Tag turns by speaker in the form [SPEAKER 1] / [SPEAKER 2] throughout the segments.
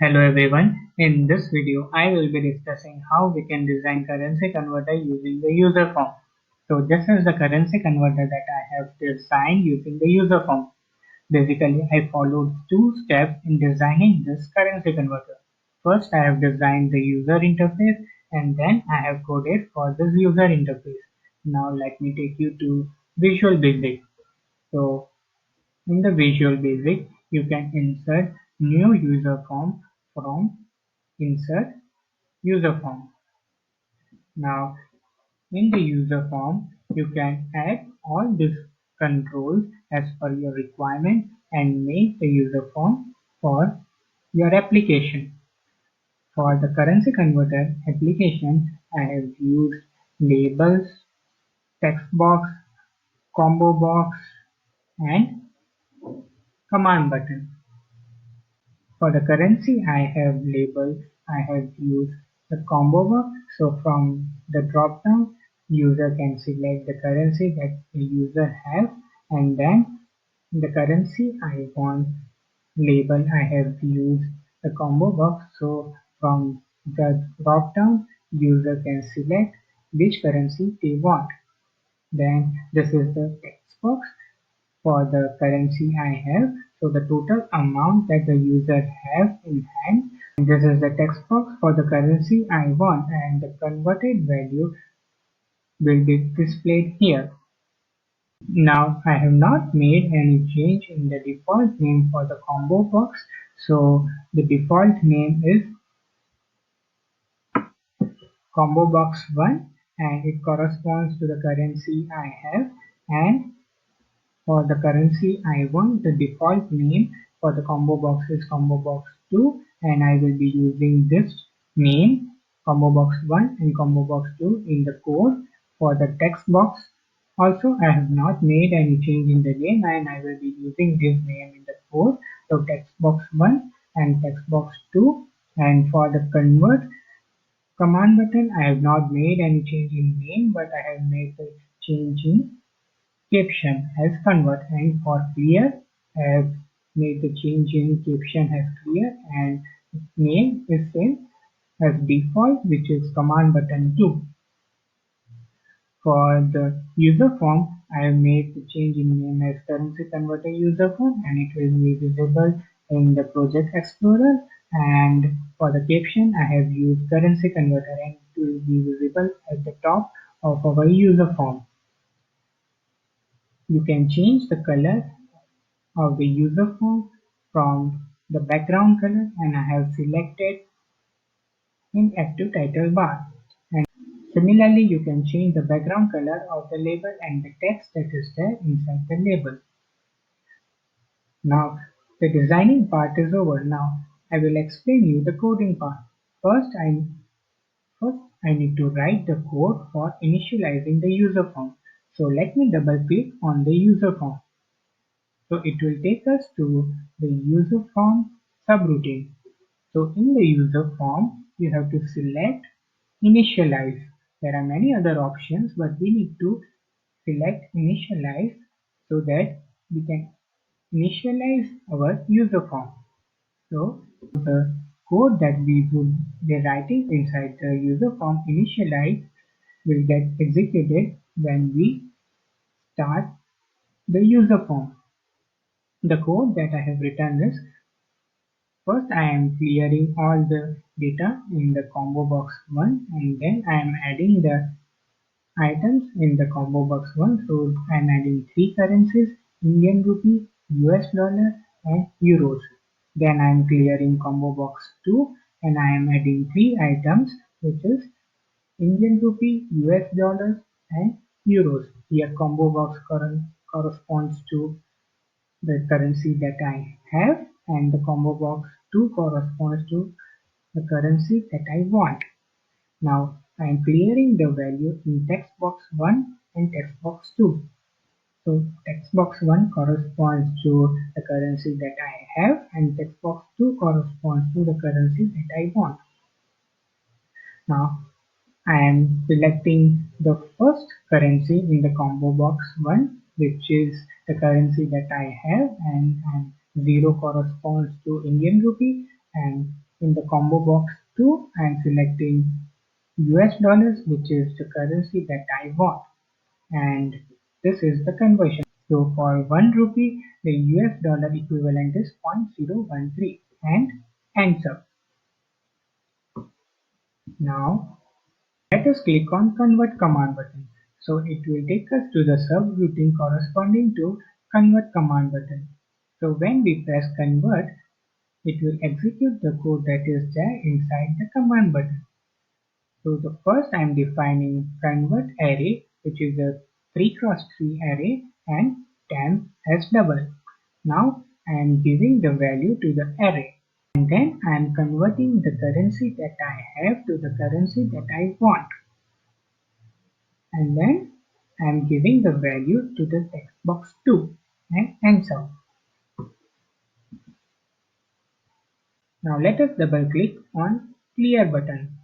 [SPEAKER 1] Hello everyone, in this video I will be discussing how we can design currency converter using the user form. So this is the currency converter that I have designed using the user form. Basically I followed two steps in designing this currency converter. First I have designed the user interface and then I have coded for this user interface. Now let me take you to Visual Basic. So in the Visual Basic you can insert new user form from Insert User Form. Now in the user form you can add all these controls as per your requirement and make the user form for your application. For the currency converter application I have used labels, text box, combo box and command button. For the currency I have labeled, I have used the combo box. So from the drop down, user can select the currency that the user have and then the currency I want label I have used the combo box. So from the drop down, user can select which currency they want. Then this is the text box for the currency I have. So the total amount that the user have in hand, and this is the text box for the currency I want, and the converted value will be displayed here. Now I have not made any change in the default name for the combo box. So the default name is combo box 1 and it corresponds to the currency I have, and for the currency I want, the default name for the combo box is combo box 2 and I will be using this name combo box 1 and combo box 2 in the code. For the text box also I have not made any change in the name and I will be using this name in the code. So text box 1 and text box 2, and for the convert command button I have not made any change in name but I have made the change in caption as convert, and for clear I have made the change in caption as clear and name is same as default, which is command button 2. For the user form I have made the change in name as currency converter user form and it will be visible in the project explorer, and for the caption I have used currency converter and it will be visible at the top of our user form. You can change the color of the user form from the background color and I have selected in active title bar. And similarly, you can change the background color of the label and the text that is there inside the label. Now, the designing part is over. Now, I will explain you the coding part. First, I need to write the code for initializing the user form. So let me double click on the user form. So it will take us to the user form subroutine. So in the user form, you have to select initialize. There are many other options, but we need to select initialize so that we can initialize our user form. So the code that we would be writing inside the user form initialize will get executed when we start the user form. The code that I have written is: first I am clearing all the data in the combo box 1 and then I am adding the items in the combo box 1. So I am adding three currencies: Indian rupee, US dollar and euros. Then I am clearing combo box 2 and I am adding three items, which is Indian rupee, US dollars and euros. Here combo box corresponds to the currency that I have and the combo box 2 corresponds to the currency that I want. Now I am clearing the value in text box 1 and text box 2. So text box 1 corresponds to the currency that I have and text box 2 corresponds to the currency that I want. Now I am selecting the first currency in the combo box 1, which is the currency that I have, and 0 corresponds to Indian rupee and In the combo box 2, I am selecting US dollars, which is the currency that I want, and this is the conversion. So for 1 rupee, the US dollar equivalent is 0.013 and enter. Now let us click on convert command button. So it will take us to the subroutine corresponding to convert command button. So when we press convert, it will execute the code that is there inside the command button. So the first I am defining convert array, which is a 3 cross 3 array, and temp as double. Now I am giving the value to the array, and then I am converting the currency that I have to the currency that I want, and then I am giving the value to the text box 2 and enter. Now let us double click on clear button.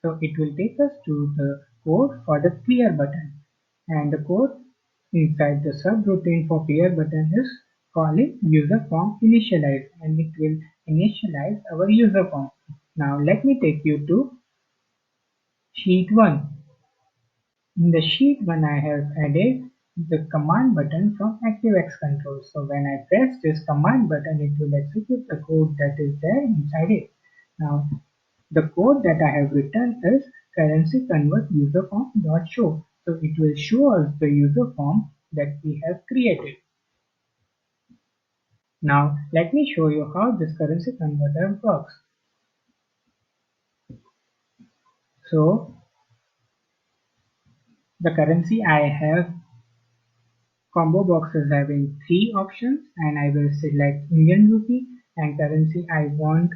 [SPEAKER 1] So it will take us to the code for the clear button, and the code inside the subroutine for clear button is calling user form initialize, and it will initialize our user form. Now let me take you to sheet 1. In the sheet 1 I have added the command button from ActiveX control. So when I press this command button, it will execute the code that is there inside it. Now the code that I have written is currency convert user form dot show. So it will show us the user form that we have created. Now let me show you how this currency converter works. So the currency I have combo box is having 3 options, and I will select Indian rupee, and currency I want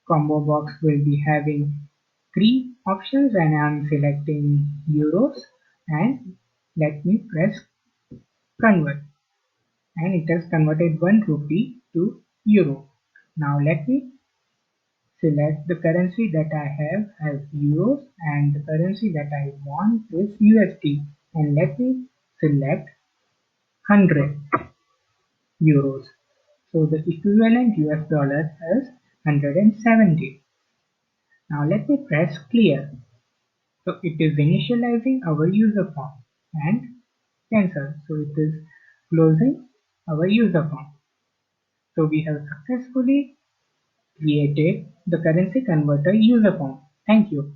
[SPEAKER 1] combo box will be having 3 options, and I am selecting euros, and let me press convert, and it has converted 1 rupee to euro. Now let me select the currency that I have as euros, and the currency that I want is USD, and let me select 100 euros. So the equivalent US dollar is 170. Now let me press clear. So it is initializing our user form, and cancel. So it is closing our user form. So we have successfully created the currency converter user form. Thank you.